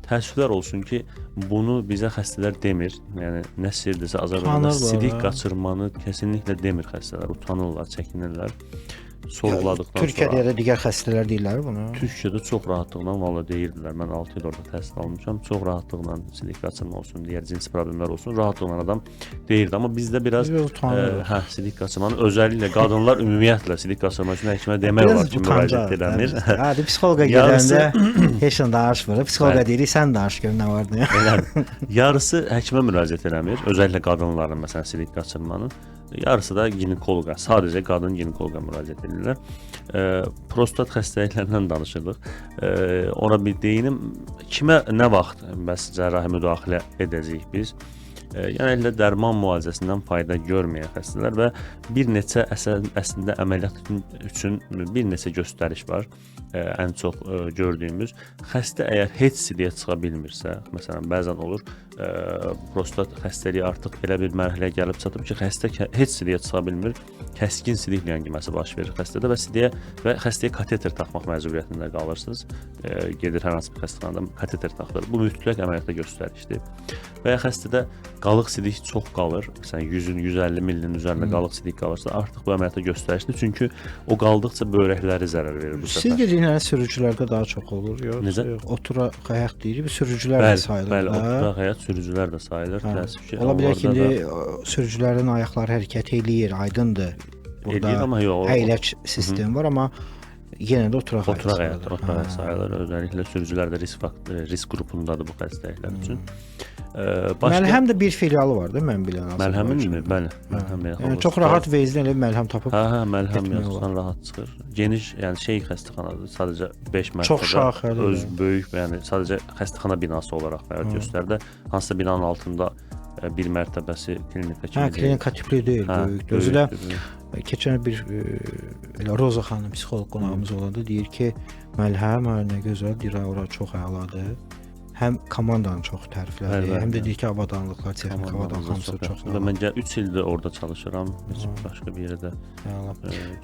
Təəssüflər olsun ki, bunu bizə xəstələr demir. Yəni nə sirdirsə Azərbaycanda sidik qaçırmanı kesinliklə demir xəstələr, utanırlar, çəkinirlər. Sorğuladıqdan
Türkiyədə
sonra
ya da digər xəstələr deyirlər bunu.
Türkiyədə çox rahatlıqla valla deyirdilər. Mən 6 il orada təhsil almışam. Çox rahatlıqla sidik qaçırma olsun, digər cinsi problemlər olsun, rahatlıqla adam deyirdi. Amma bizdə biraz sidik qaçırmanı, özəlliklə qadınlar ümumiyyətlə sidik qaçırma üçün həkimə demək olar ki, müraciət edəmir.
Hadi psixoloqa gedəndə heç nə danışmır. Psixoloqa deyirik, sən danış gör nə var deyə.
Yarısı həkimə müraciət eləmir, özəlliklə qadınların məsələn sidik qaçırmanın. Yarısı da ginekoloqa, sadəcə qadın ginekoloqa müraciət edirlər. Prostat xəstəliklərindən danışırdıq. Ona bir deyinim, kimə nə vaxt bəs cərrahi müdaxilə edəcəyik biz? Genəlliklə dərman müalicəsindən fayda görməyən xəstələr və bir neçə əslində əməliyyat üçün bir neçə göstəriş var. Ən çox gördüyümüz xəstə əgər heç sidiyə çıxa bilmirsə, məsələn bəzən olur, prostat xəstəliyi artıq elə bir mərhələyə gəlib çatıb ki, xəstə heç sidiyə çıxa bilmir, kəskin sidik ləngiməsi baş verir xəstədə və xəstəyə kateter taxmaq məcburiyyətində qalırsınız. Gedir hər hansı bir xəstəxanada kateter taxılır. Bu mütləq əməliyyatda göstərişdir. Və ya xəstədə qalıq sidik çox qalır, məsələn 100-150 millinin üzərində qalıq sidik qalırsa, artıq bu əməliyyatda göstərişdir. Çünki o qaldıqca böyrəkləri zərər verir bu səfər.
Siz dediyiniz sürücülərdə daha çox olur, yox? Oturaq həyat deyirik, sürücülər də sayılır.
Bəli, oturaq həyat sürücülər də sayılır. Təəssüf ki,
ola bilər ki, indi sürücülərin ayaqları hərəkət eləyir, aydındır. Burada əyləc sistemi var, amma yenə də oturaq həyat
sayılır. Özəlliklə sürücülər də risk qrupundadır bu xəstəliklər üçün.
Məlhəm də bir filialı var da mən bilən.
Məlhəmin mi? Bəli.
Yəni çox rahat vezdən elə məlhəm tapıb.
Hə, məlhəm yazsan rahat çıxır. Geniş, yəni xəstəxanadır. Sadəcə 5
mərtəbə
öz böyük, yəni sadəcə xəstəxana binası olaraq fəaliyyət göstərir. Hansısa binanın altında bir mərtəbəsi klinika kimi deyil.
Klinika tipli deyil, böyükdür. Özü keçən bir elə Roza xanım psixoloq qonağımız olanda deyir ki, məlhəm nə gözəl, deyir, ora çox əladır. Həm komandanın çox təriflədi, həm də deyir ki, avadanlıqlar, texnik avadanlıqlar çox əladır.
Mən 3 ildir orada çalışıram, heç başqa bir yerdə.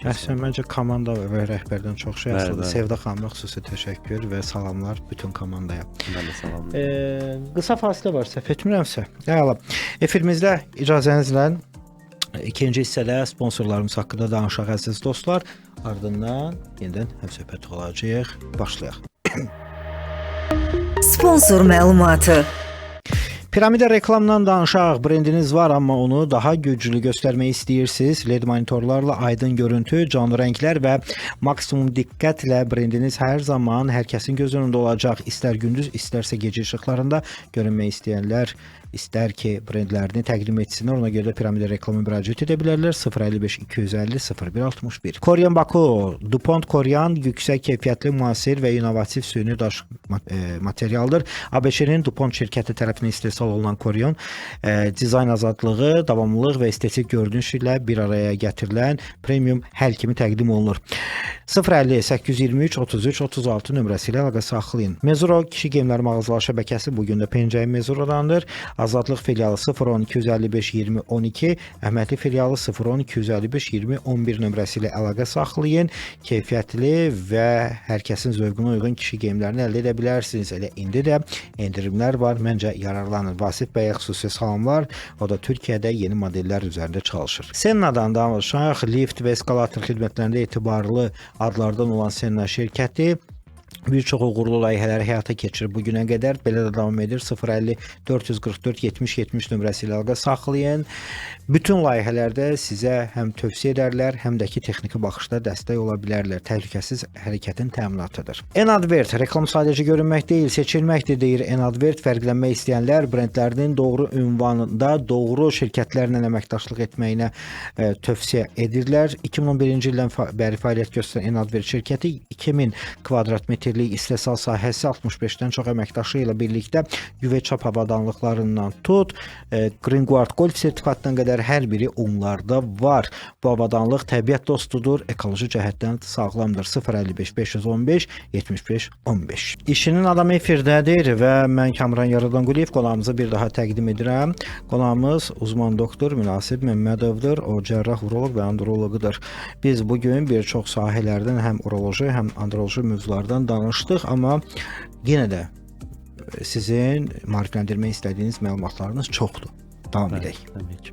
Əhsən, məncə komanda və rəhbərdən çox şey asılıdır. Sevda xanıma xüsusi təşəkkür və salamlar bütün komandaya.
Mən də salamlayıram.
Qısa fasilə var, səhv etmirəmsə. Əla. Efirimizdə icazənizlə ikinci hissədə sponsorlarımız haqqında danışaq əziz dostlar. Ardından yenidən həmsöhbət olacağıq. Başlayaq.
Sponsor məlumatı.
Piramida reklamdan danışaq. Brendiniz var, amma onu daha güclü göstərmək istəyirsiniz. LED monitorlarla aydın görüntü, canlı rənglər və maksimum diqqətlə brendiniz hər zaman hər kəsin göz önündə olacaq. İstər gündüz, istərsə gecə işıqlarında görünmək istəyənlər istər ki, brendlərini təqdim etsinlər. Ona görə də Piramida reklama müraciət edə bilərlər. 055 250 0161. Koryan Baku, DuPont Koryan yüksək keyfiyyətli, müasir və innovativ süni daş materialdır. ABŞ-nin DuPont şirkəti tərəfindən istehsal olunan Koryan dizayn azadlığı, davamlılıq və estetik görünüş ilə bir araya gətirilən premium həll kimi təqdim olunur. 050 823 33 36 nömrəsi ilə əlaqə saxlayın. Mezuro kişi geyimləri mağazaları şəbəkəsi bu gün də Pencəyin Mezurodandır. Azadlıq filialı 010 255 20 12, Əhmədli filialı 010 255 20 11 nömrəsi ilə əlaqə saxlayın. Keyfiyyətli və hər kəsin zövqünə uyğun kişi geyimlərini əldə edə bilərsiniz. Elə indi də endirimlər var. Məncə yararlanın. Vasif bəyə xüsusi salamlar. O da Türkiyədə yeni modellər üzərində çalışır. Sennadan danışaq. Lift və eskalator xidmətlərində etibarlı adlardan olan Senna şirkəti bir çox uğurlu layihələri həyata keçirib bu günə qədər. Belə də davam edir. 050 444 70 70 nömrəsi ilə əlaqə saxlayın. Bütün layihələrdə sizə həm tövsiyə edərlər, həm də ki texniki baxışda dəstək ola bilərlər. Təhlükəsiz hərəkətin təminatıdır. Enadvert reklam sadəcə görünmək deyil, seçilməkdir deyir Enadvert. Fərqlənmək istəyənlər brendlərinin doğru ünvanında doğru şirkətlərlə əməkdaşlıq etməyinə tövsiyə edirlər. 2011-ci ildən bəri fəaliyyət göstərən Enadvert şirkəti 2000 kvadrat metrlik istehsal sahəsi 65-dən çox əməkdaşı ilə birlikdə UV çap avadanlıqlarından tut, Green Guard Golf sertifikatına qədər hər biri onlarda var. Bu avadanlıq təbiət dostudur, ekoloji cəhətdən sağlamdır. 055 515 75 15. İşinin adamı efirdədir və mən Kamran Yaradanquliyev qonağımızı bir daha təqdim edirəm. Qonağımız uzman doktor Münasib Məmmədovdur. O cərrah, uroloq və androloqdur. Biz bugün bir çox sahələrdən həm uroloji, həm androloji mövzulardan danışdıq, amma yenə də sizin maarifləndirmək istədiyiniz məlumatlarınız çoxdur. Davam edək.
Təbii ki.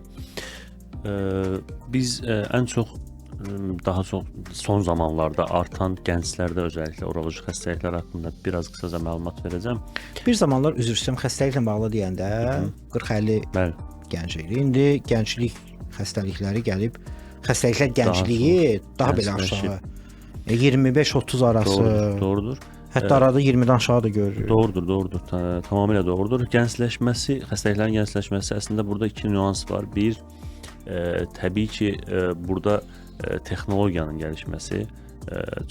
Biz ən çox daha çox son zamanlarda artan gənclərdə özəlliklə uroloji xəstəliklər haqqında biraz qısaca məlumat verəcəm.
Bir zamanlar üzr istəyirəm, xəstəliklə bağlı deyəndə 40-50 gənc idi. İndi gənclik xəstəlikləri gəlib, xəstəliklər gəncliyi daha belə aşağı. 25-30 arası.
Doğrudur.
Hətta arada 20-dən aşağı da görürük.
Doğrudur. Tamamilə doğrudur. Gəncləşməsi, xəstəliklərin gəncləşməsi əslində burada iki nüans var. Bir, təbii ki, burada texnologiyanın gəlişməsi.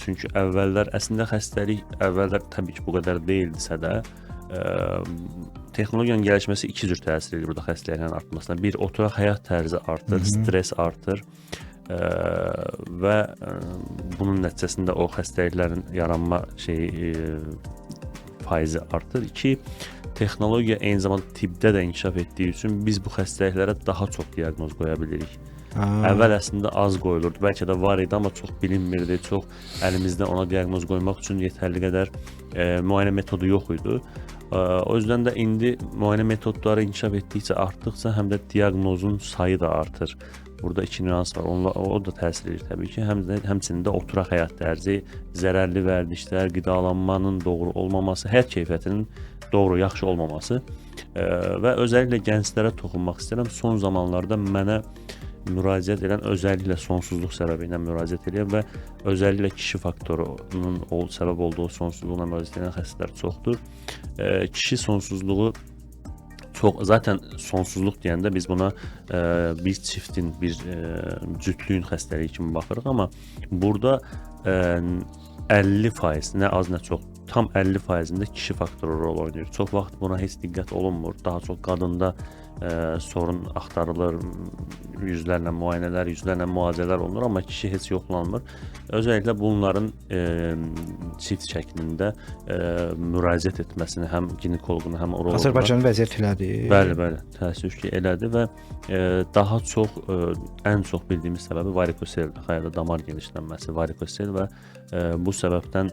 Çünki əvvəllər əslində xəstəlik əvvəllər təbii ki, bu qədər deyildisə də texnologiyanın gəlişməsi iki cür təsir edir burada xəstəliklərin artmasına. Bir, oturaq həyat tərzi artır, stres artır. Və bunun nəticəsində o xəstəliklərin yaranma faizi artır. İki, texnologiya eyni zamanda tibbdə də inkişaf etdiyi üçün biz bu xəstəliklərə daha çox diaqnoz qoya bilirik. Əvvəl əslində az qoyulurdu, bəlkə də var idi, amma çox bilinmirdi, çox əlimizdə ona diaqnoz qoymaq üçün yetərli qədər müayinə metodu yox idi. O yüzdən də indi müayinə metodları inkişaf etdikcə artdıqca həm də diaqnozun sayı da artır. Burada iki nüans var. O da təsir edir təbii ki. Həmçinin də oturaq həyat tərzi, zərərli vərdişlər, qidalanmanın doğru olmaması, həyat keyfiyyətinin doğru, yaxşı olmaması və özəlliklə gənclərə toxunmaq istəyirəm. Son zamanlarda mənə müraciət edən, özəlliklə sonsuzluq səbəbi ilə müraciət edən və özəlliklə kişi faktorunun səbəb olduğu sonsuzluqla müraciət edən xəstələr çoxdur. Kişi sonsuzluğu zaten sonsuzluq deyəndə biz buna bir çiftin, bir cütlüyün xəstəliyi kimi baxırıq, amma burada 50%, nə az nə çox, tam 50%-ində kişi faktoru rol oynayır. Çox vaxt buna heç diqqət olunmur. Daha çox qadında sorun axtarılır, yüzlərlə müayinələr, yüzlərlə müalicələr olunur, amma kişi heç yoxlanmır. Özəlliklə bunların çift şəklində müraciət etməsini həm ginekoloquna, həm uroloquna
Azərbaycanın vəziyyəti elədir.
Bəli, təəssüf ki, elədir və daha çox, ən çox bildiyimiz səbəbi varikoseldir. Xəyalda damar genişlənməsi, varikosel və bu səbəbdən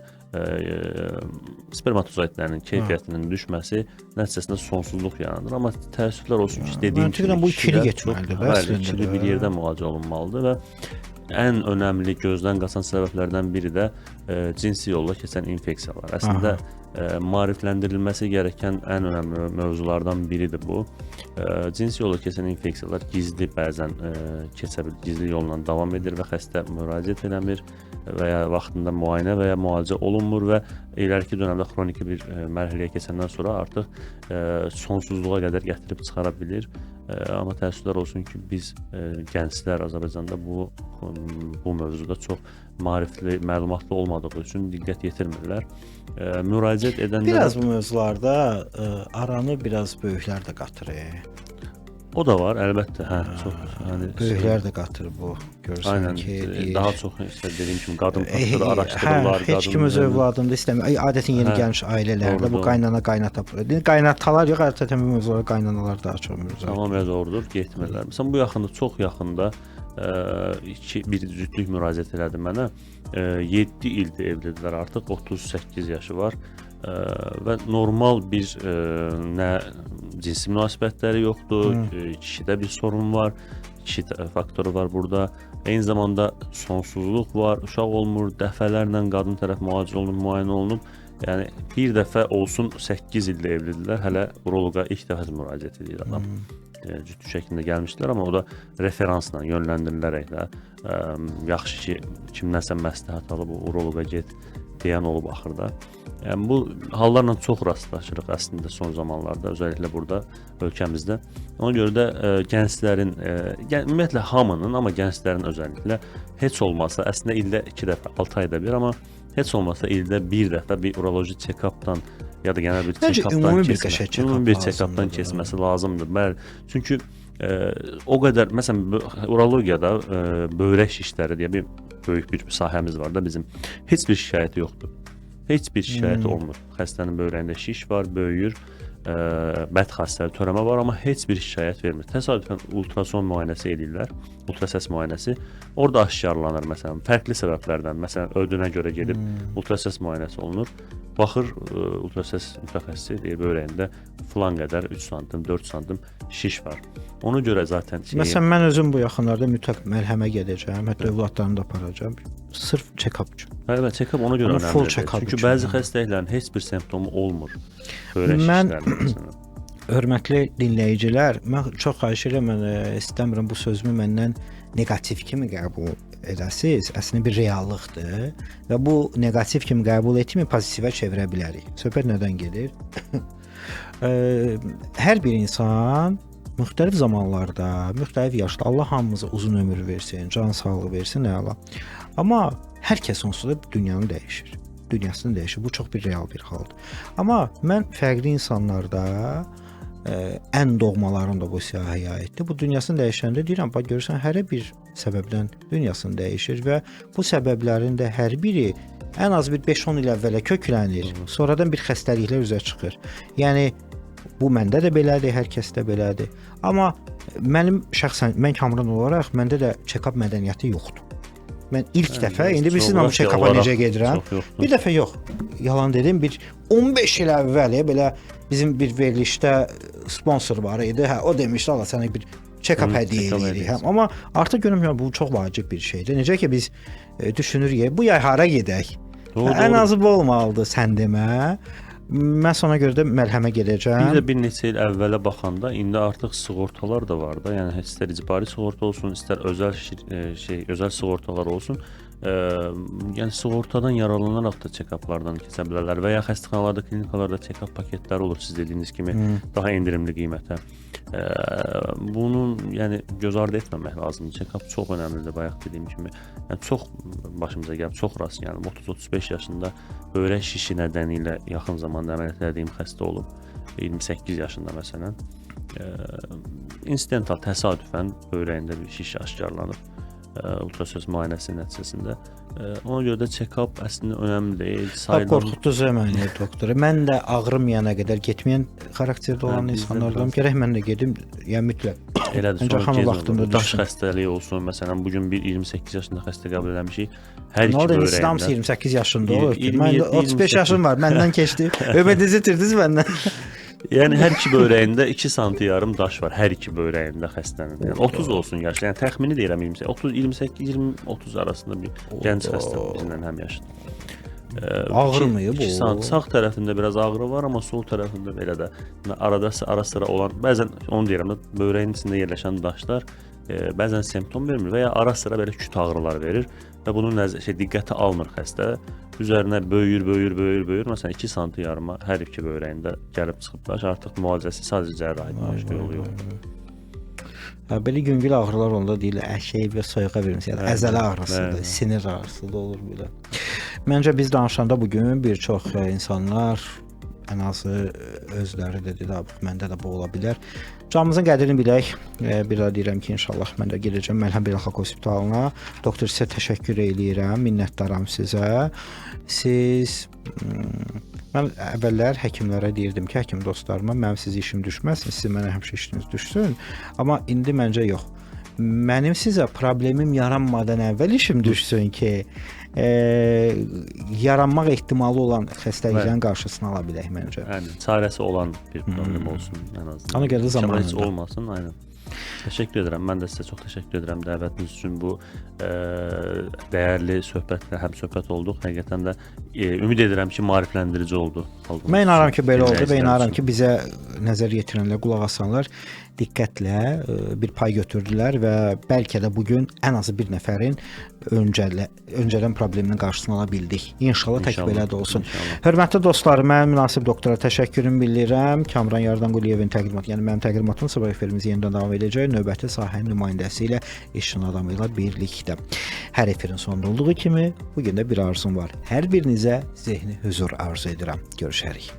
spermatozoidlərin keyfiyyətinin düşməsi nəticəsində sonsuzluq yaranır. Amma təəssüflər olsun ki, dediyim kimi
bu ikili getməlidir.
İkili bir yerdə müalicə olunmalıdır və ən önəmli gözdən qaçan səbəblərdən biri də cinsi yolla keçən infeksiyalar. Əslində maarifləndirilməsi gerəkən ən önəmli mövzulardan biridir bu. Cinsi yolla keçən infeksiyalar gizli bəzən keçə bilir, gizli yolla davam edir və xəstə müraciət eləmir və ya vaxtında müayinə və ya müalicə olunmur və iləriki dönəmdə xroniki bir mərhələyə keçəndən sonra artıq sonsuzluğa qədər gətirib çıxara bilir. Amma təəssüflər olsun ki, biz gənclər Azərbaycanda bu mövzuda çox maarifli, məlumatlı olmadığı üçün diqqət yetirmirlər. Müraciət edənlərə
Biraz bu mövzularda aranı biraz böyüklər də qatırır.
o da var, əlbəttə. Hə, çox yəni
Böyüklər də qatır bu. Görürsən
aynen,
ki, deyir,
daha çox işte dediyim kimi qadın faktoru araşdırırlar,
heç kim öz övladını da istəmir. Adətən yeni gəlmiş ailələrdə
doğru,
bu qaynana qaynata. Qaynatalar yox, adətən bu mövzulara qaynanalar daha çox müraciət.
tamamilə doğrudur, getmirlər. Məsələn, bu yaxında, çox yaxında bir cütlük müraciət elədi mənə. 7 ildir evlidirlər artıq, 38 yaşı var. Və normal bir nə cinsi münasibətləri yoxdur, kişidə bir sorun var, kişi faktoru var burada. Eyni zamanda sonsuzluq var, uşaq olmur, dəfələrlə qadın tərəf müalicə olunub, müayinə olunub. Yəni bir dəfə olsun 8 ildə evlidirlər, hələ uroloqa ilk dəfə müraciət edir adam. Cütlük şəklində gəlmişdilər, amma o da referansla yönləndirilərək də yaxşı ki, kimdənsə məsləhət alıb uroloqa get deyən olub axırda. Yəni bu hallarla çox rastlaşırıq əslində son zamanlarda, özəlliklə burada ölkəmizdə. Ona görə də gənclərin, ümumiyyətlə hamının, amma gənclərin özəlliklə heç olmasa əslində ildə 2 dəfə, 6 ayda bir, amma heç olmasa ildə bir dəfə bir uroloji check-updan ya da genel bir ümumi bir check-updan keçməsi lazımdır. Bəli, çünki o qədər, məsələn, urologiyada böyrək şişləri deyə bir böyük bir sahəmiz var da bizim. Heç bir şikayəti yoxdur. Heç bir şikayəti olmur. Xəstənin böyrəyində şiş var, böyüyür, bəd xassəli törəmə var, amma heç bir şikayət vermir. Təsadüfən ultrason müayinəsi edirlər, ultrasəs müayinəsi. Orada aşkarlanır, məsələn, fərqli səbəblərdən, məsələn, ödünə görə gedib ultrasəs müayinəsi olunur. Baxır, ultrasəs mütəxəssisi deyir, böyrəyində filan qədər 3 santim, 4 santim şiş var. Ona görə zaten
Məsələn, mən özüm bu yaxınlarda mütləq məlhəmə gedəcəm, hətta övladlarımı da aparacağam. Sırf check-up üçün.
Bəli, check-up ona görə
Amma full
önəmlidir.
check-up
Çünki
üçün,
bəzi xəstəliklərin heç bir simptomu olmur. Böyrək
Mən-
şişlərinin məsələn.
Hörmətli dinləyicilər, mən çox xahiş edirəm, mən istəmirəm bu sözümü məndən neqativ kimi qəbul edəsiz. Əslində bir reallıqdır və bu neqativ kimi qəbul etməyib pozitivə çevirə bilərik. Söhbət nədən gedir? Hər bir insan müxtəlif zamanlarda, müxtəlif yaşda Allah hamımıza uzun ömür versin, can sağlığı versin, əla. Amma hər kəs onsuz da dünyanı dəyişir. Dünyasını dəyişir. Bu çox bir real bir haldır. Amma mən fərqli insanlarda ən doğmalarım da bu siyahıya aiddir. Bu dünyasını dəyişəndə deyirəm, bax görürsən hər bir səbəbdən dünyasını dəyişir və bu səbəblərin də hər biri ən az bir 5-10 il əvvələ köklənir. Sonradan bir xəstəliklər üzə çıxır. Yəni bu məndə də belədir, hər kəsdə belədir. Amma mənim şəxsən mən Kamran olaraq məndə də check-up mədəniyyəti yoxdur. Mən ilk dəfə, indi bilirsiniz mən check-up-a necə gedirəm? Bir dəfə yox. Yalan dedim, bir 15 il əvvəl belə bizim bir verilişdə sponsor var idi. Hə, o demişdi, "Allah sənə bir check-up hədiyyə edirik." Hə, amma artıq görürəm bu çox vacib bir şeydir. Necə ki biz düşünürük, bu yay hara gedək? Ən azı bu olmalıdır sən demə. Mən ona görə də məlhəmə gedəcəm.
Bir də bir neçə il əvvələ baxanda indi artıq sığortalar da var da. Yəni istər icbari sığorta olsun, istər özəl özəl sığortalar olsun. Yəni sığortadan yararlanaraq da check-uplardan keçə bilərlər və ya xəstəxanalarda, klinikalarda check-up paketləri olur siz dediyiniz kimi daha endirimli qiymətə. Bunun yəni göz ardı etməmək lazımdır. Check-up çox önəmlidir bayaq dediyim kimi. Yəni çox başımıza gəlib, çox rast gəlib. 30-35 yaşında böyrək şişi nədənilə yaxın zamanda əməliyyat etdiyim xəstə olub. 28 yaşında məsələn. İnsidental təsadüfən böyrəyində bir şiş aşkarlanıb. Ultrasöz müayinəsi nəticəsində. Ona görə də check-up əslində önəmlidir.
Qorxutdunuz məni doktor. Mən də ağrımayana qədər getməyən xarakterdə olan insanlardan gərək mən də gedim, yəni mütləq.
Elədir. Sonra vaxtında daş xəstəliyi olsun. Məsələn, bu gün bir 28 yaşında xəstə qəbul eləmişik. Hər iki böyrəyində. İslamsı 28 yaşında olur ki, mən 35 yaşım var, məndən keçdi. Ümidinizi itirdiniz məndən. Yəni hər iki böyrəyində 2 sm yarım daş var. Hər iki böyrəyində xəstənin. Yəni 30 olsun yaşı. Yəni təxmini deyirəm 28, 20, 30 arasında bir gənc xəstə bizlə həmyaşıdır.
Ağrımıyor bu?
2 sant sağ tərəfində biraz ağrı var, amma sol tərəfində belə də arada ara sıra olan, bəzən onu deyirəm də, böyrəyin içində yerləşən daşlar bəzən simptom vermir və ya ara sıra belə küt ağrılar verir və bunun diqqətə almır xəstə. Üzərinə böyür. Məsələn 2 sm yarıma hər iki böyrəyində gəlib çıxıb daş, artıq müalicəsi sadəcə cərrahi başqa yolu yoxdur.
Belə yüngül ağrılar onda deyirlər, əşəyi və soyuğa vermiş, yəni əzələ ağrısıdır,
bəli.
sinir ağrısı da olur belə. Məncə biz danışanda bugün bir çox insanlar ən azı özləri də dedi, məndə də bu ola bilər. Canımızın qədrini bilək. Bir də deyirəm ki, inşallah mən də gedəcəm Məlhəm Beynəlxalq Hospitalına. Doktor, sizə təşəkkür eləyirəm, minnətdaram sizə. Mən əvvəllər həkimlərə deyirdim ki, həkim dostlarıma, mənim sizə işim düşməsin, sizin mənə həmişə işiniz düşsün. Amma indi məncə yox. Mənim sizə problemim yaranmadan əvvəl işim düşsün ki, yaranmaq ehtimalı olan xəstəliklərin qarşısını ala bilək məncə.
Yəni çarəsi olan bir problem olsun ən azından.
Ona görə zamanında.
Heç olmasın, aynen. Təşəkkür edirəm. Mən də sizə çox təşəkkür edirəm dəvətiniz üçün. Bu dəyərli söhbətlə həmsöhbət olduq. Həqiqətən də ümid edirəm ki, maarifləndirici oldu.
Mən inanıram ki, belə oldu və inanıram ki, bizə nəzər yetirənlər, qulaq asanlar diqqətlə bir pay götürdülər və bəlkə də bugün ən azı bir nəfərin öncədən probleminin qarşısını ala bildik. İnşallah tək belə də olsun. Hörmətli dostlarım, mən münasib doktora təşəkkürümü bildirirəm. Kamran Yardanquliyevin təqdimatı, yəni mənim təqdimatım sabah efirimiz yenidən davam edəcək. Növbəti sahənin nümayəndəsi ilə işin adamı ilə birlikdə. Hər efirin sonunda olduğu kimi, bugün də bir arzum var. Hər birinizə zehni huzur arzu edirəm. Görüşərik.